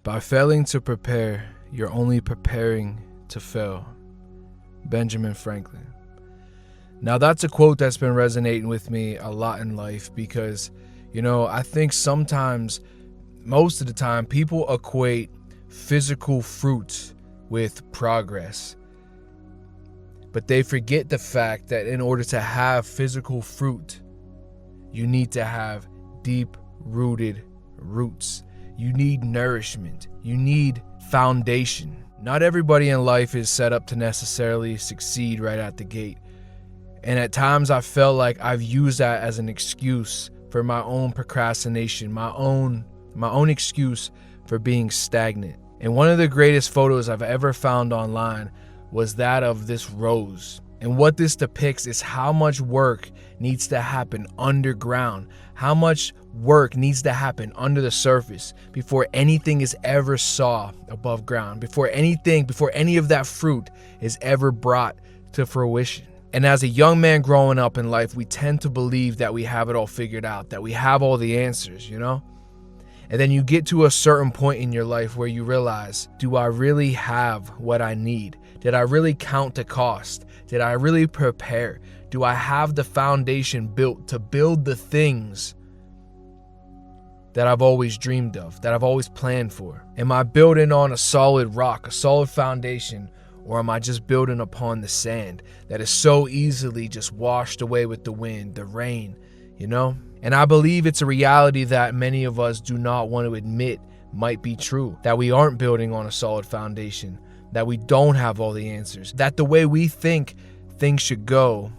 By failing to prepare, you're only preparing to fail. Benjamin Franklin. Now that's a quote that's been resonating with me a lot in life because, I think sometimes, most of the time, people equate physical fruit with progress. But they forget the fact that in order to have physical fruit, you need to have deep-rooted roots. You need nourishment. You need foundation. Not everybody in life is set up to necessarily succeed right at the gate. And at times I felt like I've used that as an excuse for my own procrastination, my own excuse for being stagnant. And one of the greatest photos I've ever found online was that of this rose. And what this depicts is how much work needs to happen underground, how much work needs to happen under the surface before anything is ever saw above ground, before any of that fruit is ever brought to fruition. And as a young man growing up in life, we tend to believe that we have it all figured out, that we have all the answers, And then you get to a certain point in your life where you realize, do I really have what I need? Did I really count the cost? Did I really prepare? Do I have the foundation built to build the things that I've always dreamed of, that I've always planned for? Am I building on a solid rock, a solid foundation, or am I just building upon the sand that is so easily just washed away with the wind, the rain, And I believe it's a reality that many of us do not want to admit might be true, that we aren't building on a solid foundation, that we don't have all the answers, that the way we think things should go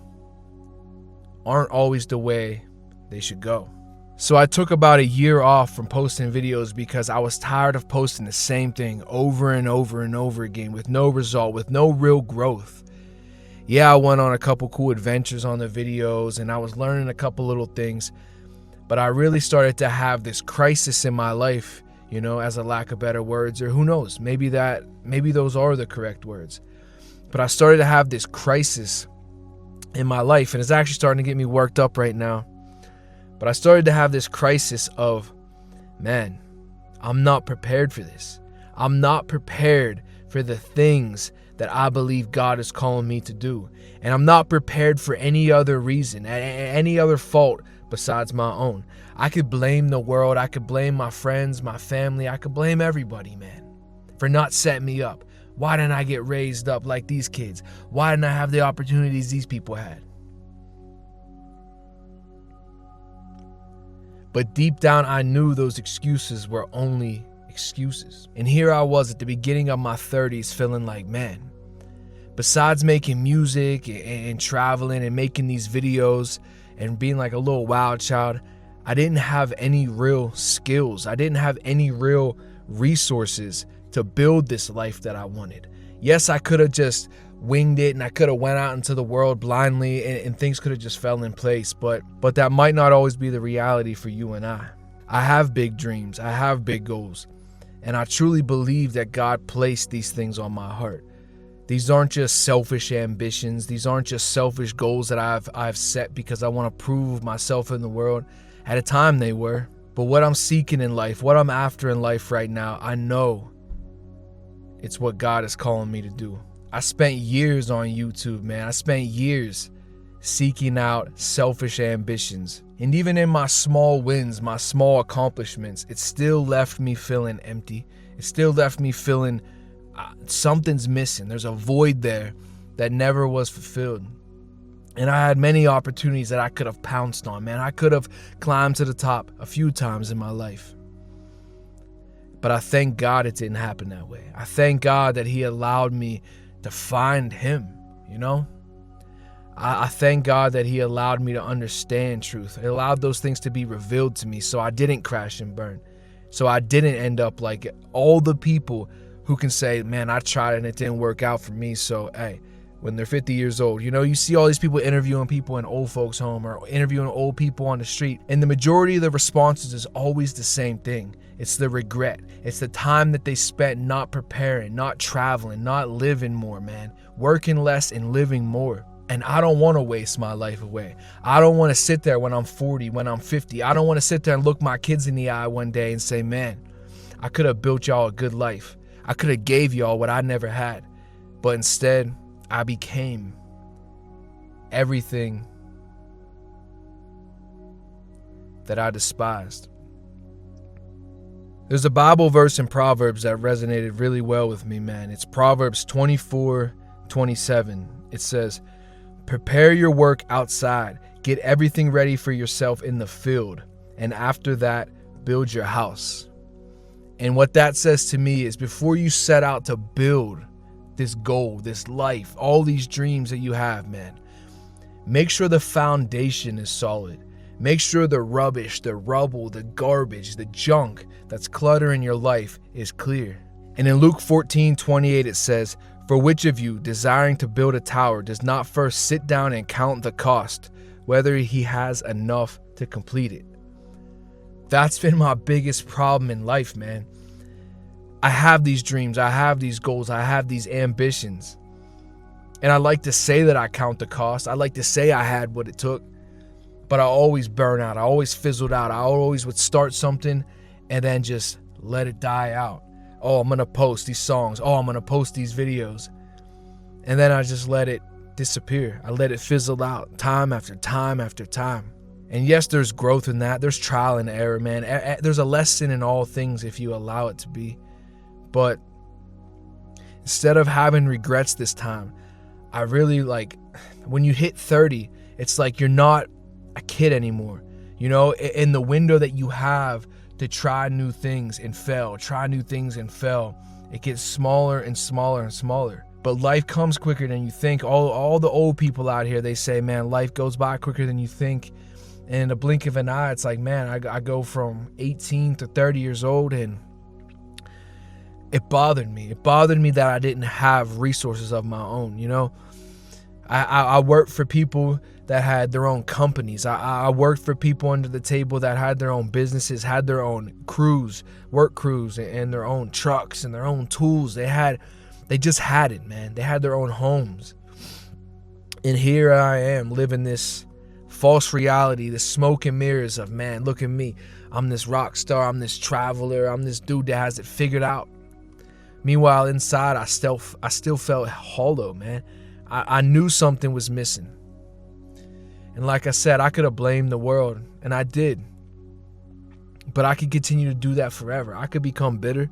aren't always the way they should go. So I took about a year off from posting videos because I was tired of posting the same thing over and over and over again with no result, with no real growth. Yeah, I went on a couple cool adventures on the videos and I was learning a couple little things, but I really started to have this crisis in my life, as a lack of better words, or who knows, maybe those are the correct words. But I started to have this crisis in my life, and it's actually starting to get me worked up right now. But I started to have this crisis of, man, I'm not prepared for this. I'm not prepared for the things that I believe God is calling me to do. And I'm not prepared for any other reason, any other fault besides my own. I could blame the world. I could blame my friends, my family. I could blame everybody, man, for not setting me up. Why didn't I get raised up like these kids? Why didn't I have the opportunities these people had? But deep down, I knew those excuses were only excuses. And here I was at the beginning of my 30s feeling like, man, besides making music and traveling and making these videos and being like a little wild child, I didn't have any real skills. I didn't have any real resources to build this life that I wanted. Yes, I could have just winged it and I could have went out into the world blindly and things could have just fell in place, but that might not always be the reality for you and I. I have big dreams. I have big goals. And I truly believe that God placed these things on my heart. These aren't just selfish ambitions. These aren't just selfish goals that I've set because I want to prove myself in the world. At a time they were. But what I'm seeking in life, what I'm after in life right now, I know it's what God is calling me to do. I spent years on YouTube, man. I spent years seeking out selfish ambitions. And even in my small wins, my small accomplishments, it still left me feeling empty. It still left me feeling something's missing. There's a void there that never was fulfilled. And I had many opportunities that I could have pounced on, man. I could have climbed to the top a few times in my life. But I thank God it didn't happen that way. I thank God that He allowed me to find Him, I thank God that He allowed me to understand truth. He allowed those things to be revealed to me so I didn't crash and burn. So I didn't end up like all the people who can say, man, I tried and it didn't work out for me. So, hey, when they're 50 years old, you see all these people interviewing people in old folks' home or interviewing old people on the street. And the majority of the responses is always the same thing. It's the regret. It's the time that they spent not preparing, not traveling, not living more, man. Working less and living more. And I don't want to waste my life away. I don't want to sit there when I'm 40, when I'm 50. I don't want to sit there and look my kids in the eye one day and say, man, I could have built y'all a good life. I could have gave y'all what I never had. But instead, I became everything that I despised. There's a Bible verse in Proverbs that resonated really well with me, man. It's Proverbs 24:27. It says, "Prepare your work outside. Get everything ready for yourself in the field. And after that, build your house." And what that says to me is, before you set out to build this goal, this life, all these dreams that you have, man, make sure the foundation is solid. Make sure the rubbish, the rubble, the garbage, the junk that's cluttering your life is clear. And in Luke 14:28, it says, "For which of you, desiring to build a tower, does not first sit down and count the cost, whether he has enough to complete it?" That's been my biggest problem in life, man. I have these dreams, I have these goals, I have these ambitions. And I like to say that I count the cost. I like to say I had what it took. But I always burn out. I always fizzled out. I always would start something and then just let it die out. Oh, I'm going to post these songs. Oh, I'm going to post these videos. And then I just let it disappear. I let it fizzle out time after time after time. And yes, there's growth in that. There's trial and error, man. There's a lesson in all things if you allow it to be. But instead of having regrets this time, I really when you hit 30, it's like you're not a kid anymore. You know, in the window that you have to try new things and fail, it gets smaller and smaller and smaller. But life comes quicker than you think. All the old people out here, they say, man, life goes by quicker than you think. And in the blink of an eye, it's like, man, I go from 18 to 30 years old, and it bothered me. It bothered me that I didn't have resources of my own, you know. I worked for people that had their own companies. I worked for people under the table that had their own businesses, had their own crews, work crews, and their own trucks and their own tools. They just had it, man. They had their own homes. And here I am living this false reality, this smoke and mirrors of, man, look at me. I'm this rock star. I'm this traveler. I'm this dude that has it figured out. Meanwhile, inside, I still felt hollow, man. I knew something was missing. And like I said, I could have blamed the world, and I did. But I could continue to do that forever. I could become bitter.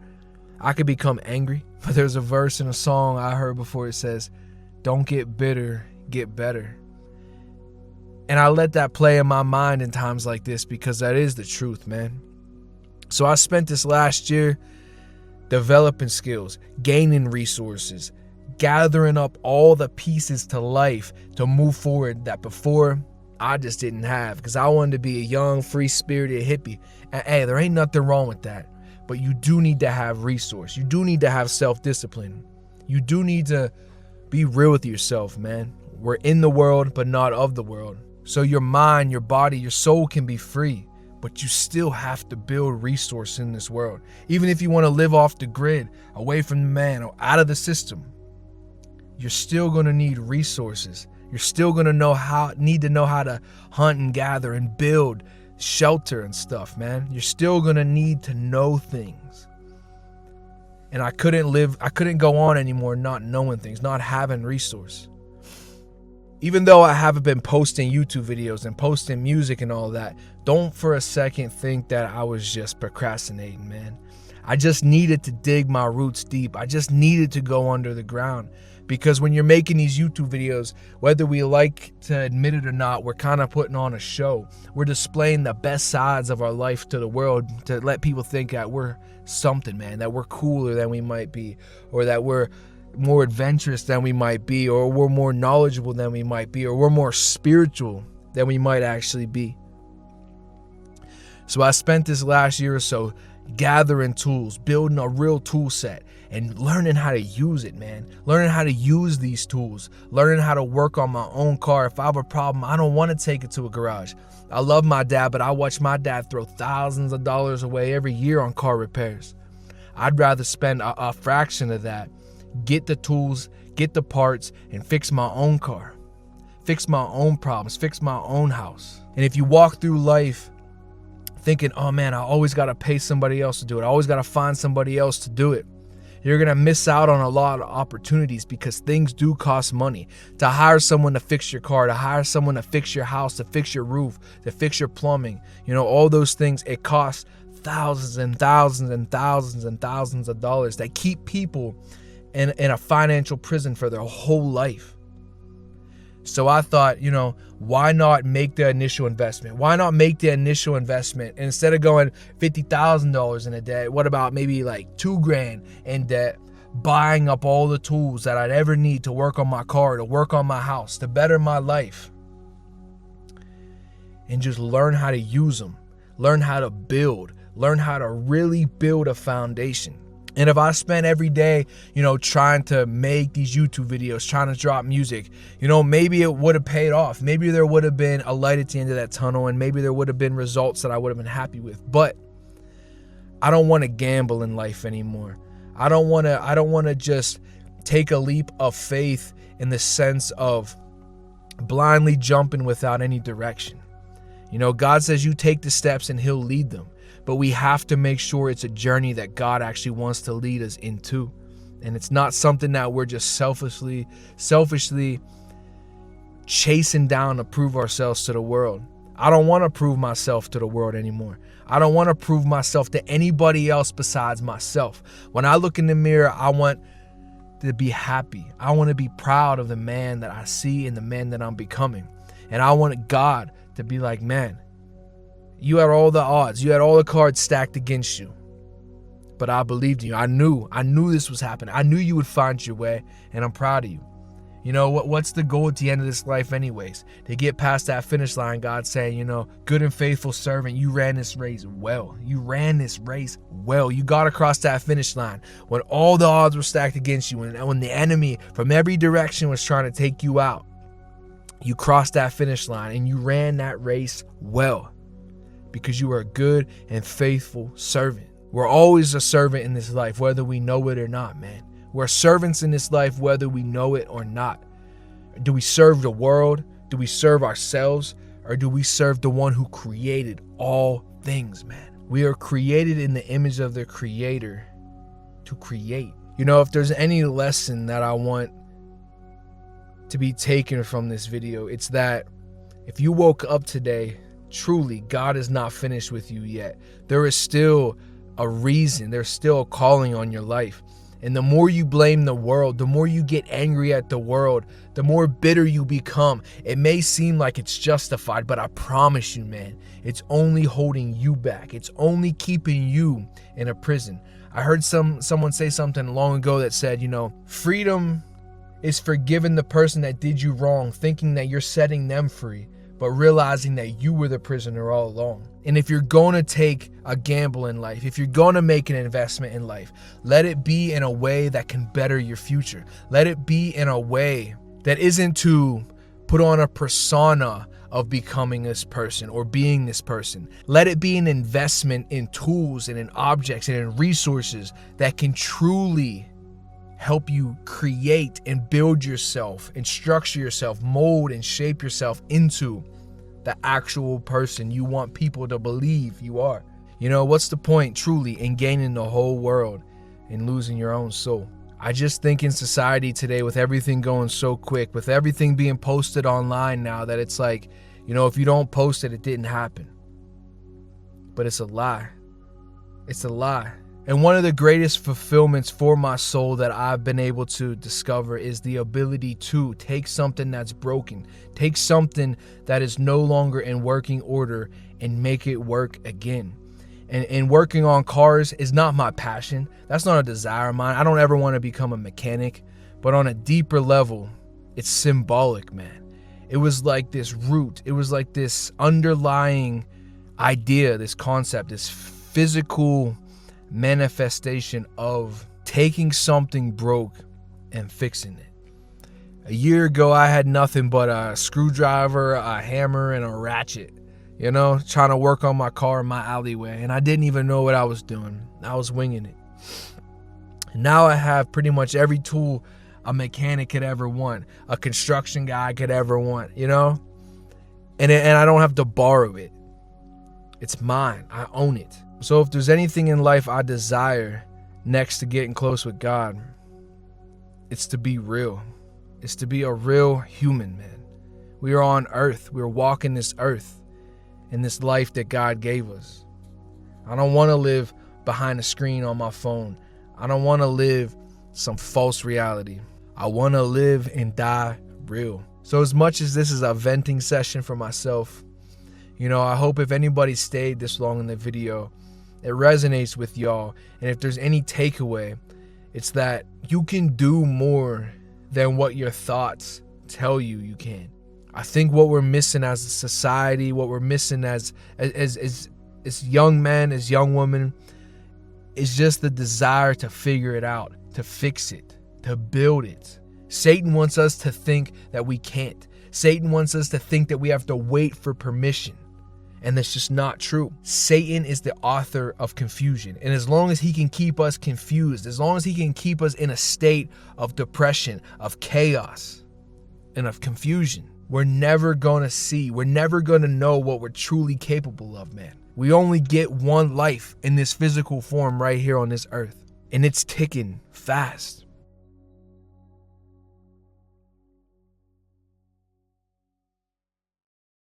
I could become angry. But there's a verse in a song I heard before. It says, "Don't get bitter, get better." And I let that play in my mind in times like this, because that is the truth, man. So I spent this last year developing skills, gaining resources, gathering up all the pieces to life to move forward that before I just didn't have, because I wanted to be a young, free-spirited hippie. And hey, there ain't nothing wrong with that. But you do need to have resource. You do need to have self-discipline. You do need to be real with yourself, man. We're in the world, but not of the world. So your mind, your body, your soul can be free. But you still have to build resource in this world. Even if you want to live off the grid, away from the man, or out of the system, you're still going to need resources. You're still going to need to know how to hunt and gather and build shelter and stuff, man. You're still going to need to know things. And I couldn't go on anymore not knowing things, not having resource. Even though I haven't been posting YouTube videos and posting music and all that, don't for a second think that I was just procrastinating, man. I just needed to dig my roots deep. I just needed to go under the ground. Because when you're making these YouTube videos, whether we like to admit it or not, we're kind of putting on a show. We're displaying the best sides of our life to the world to let people think that we're something, man, that we're cooler than we might be, or that we're more adventurous than we might be, or we're more knowledgeable than we might be, or we're more spiritual than we might actually be. So I spent this last year or so gathering tools, building a real tool set, and learning how to use it, man. Learning how to use these tools. Learning how to work on my own car. If I have a problem, I don't want to take it to a garage. I love my dad, but I watch my dad throw thousands of dollars away every year on car repairs. I'd rather spend a fraction of that, get the tools, get the parts, and fix my own car. Fix my own problems. Fix my own house. And if you walk through life thinking, oh man, I always got to pay somebody else to do it. I always got to find somebody else to do it. You're going to miss out on a lot of opportunities because things do cost money. To hire someone to fix your car, to hire someone to fix your house, to fix your roof, to fix your plumbing, all those things, it costs thousands and thousands and thousands and thousands of dollars that keep people in a financial prison for their whole life. So I thought, why not make the initial investment? Why not make the initial investment? And instead of going $50,000 in a debt, what about maybe like $2,000 in debt, buying up all the tools that I'd ever need to work on my car, to work on my house, to better my life, and just learn how to use them, learn how to build, learn how to really build a foundation. And if I spent every day, trying to make these YouTube videos, trying to drop music, maybe it would have paid off. Maybe there would have been a light at the end of that tunnel, and maybe there would have been results that I would have been happy with. But I don't want to gamble in life anymore. I don't want to just take a leap of faith in the sense of blindly jumping without any direction. God says you take the steps and he'll lead them. But we have to make sure it's a journey that God actually wants to lead us into. And it's not something that we're just selfishly chasing down to prove ourselves to the world. I don't want to prove myself to the world anymore. I don't want to prove myself to anybody else besides myself. When I look in the mirror, I want to be happy. I want to be proud of the man that I see and the man that I'm becoming. And I want God to be like, man, you had all the odds. You had all the cards stacked against you. But I believed in you. I knew this was happening. I knew you would find your way, and I'm proud of you. What's the goal at the end of this life anyways? To get past that finish line, God saying, good and faithful servant, you ran this race well. You ran this race well. You got across that finish line when all the odds were stacked against you, and when the enemy from every direction was trying to take you out. You crossed that finish line, and you ran that race well. Because you are a good and faithful servant. We're always a servant in this life, whether we know it or not, man. We're servants in this life, whether we know it or not. Do we serve the world? Do we serve ourselves? Or do we serve the one who created all things, man? We are created in the image of the Creator to create. If there's any lesson that I want to be taken from this video, it's that if you woke up today, truly, God is not finished with you yet. There is still a reason. There's still a calling on your life. And the more you blame the world, the more you get angry at the world, the more bitter you become. It may seem like it's justified, but I promise you, man, it's only holding you back. It's only keeping you in a prison. I heard someone say something long ago that said, freedom is forgiving the person that did you wrong, thinking that you're setting them free, but realizing that you were the prisoner all along. And if you're going to take a gamble in life, if you're going to make an investment in life, let it be in a way that can better your future. Let it be in a way that isn't to put on a persona of becoming this person or being this person. Let it be an investment in tools and in objects and in resources that can truly help you create and build yourself and structure yourself, mold and shape yourself into the actual person you want people to believe you are. What's the point truly in gaining the whole world and losing your own soul? I just think in society today, with everything going so quick, with everything being posted online now, that it's like, if you don't post it, it didn't happen. But it's a lie. It's a lie. And one of the greatest fulfillments for my soul that I've been able to discover is the ability to take something that's broken, take something that is no longer in working order and make it work again. And working on cars is not my passion. That's not a desire of mine. I don't ever want to become a mechanic. But on a deeper level, it's symbolic, man. It was like this root. It was like this underlying idea, this concept, this physical manifestation of taking something broke and fixing it. A year ago, I had nothing but a screwdriver, a hammer, and a ratchet, trying to work on my car in my alleyway. And I didn't even know what I was doing. I was winging it. And now I have pretty much every tool a mechanic could ever want, a construction guy could ever want, and I don't have to borrow it. It's mine. I own it. So if there's anything in life I desire next to getting close with God, it's to be real. It's to be a real human, man. We are on earth. We're walking this earth in this life that God gave us. I don't want to live behind a screen on my phone. I don't want to live some false reality. I want to live and die real. So as much as this is a venting session for myself, I hope if anybody stayed this long in the video, it resonates with y'all. And if there's any takeaway, it's that you can do more than what your thoughts tell you can. I think what we're missing as a society, what we're missing as young men, as young women, is just the desire to figure it out, to fix it, to build it. Satan wants us to think that we can't. Satan wants us to think that we have to wait for permission. And that's just not true. Satan is the author of confusion. And as long as he can keep us confused, as long as he can keep us in a state of depression, of chaos, and of confusion, we're never going to know what we're truly capable of, man. We only get one life in this physical form right here on this earth. And it's ticking fast.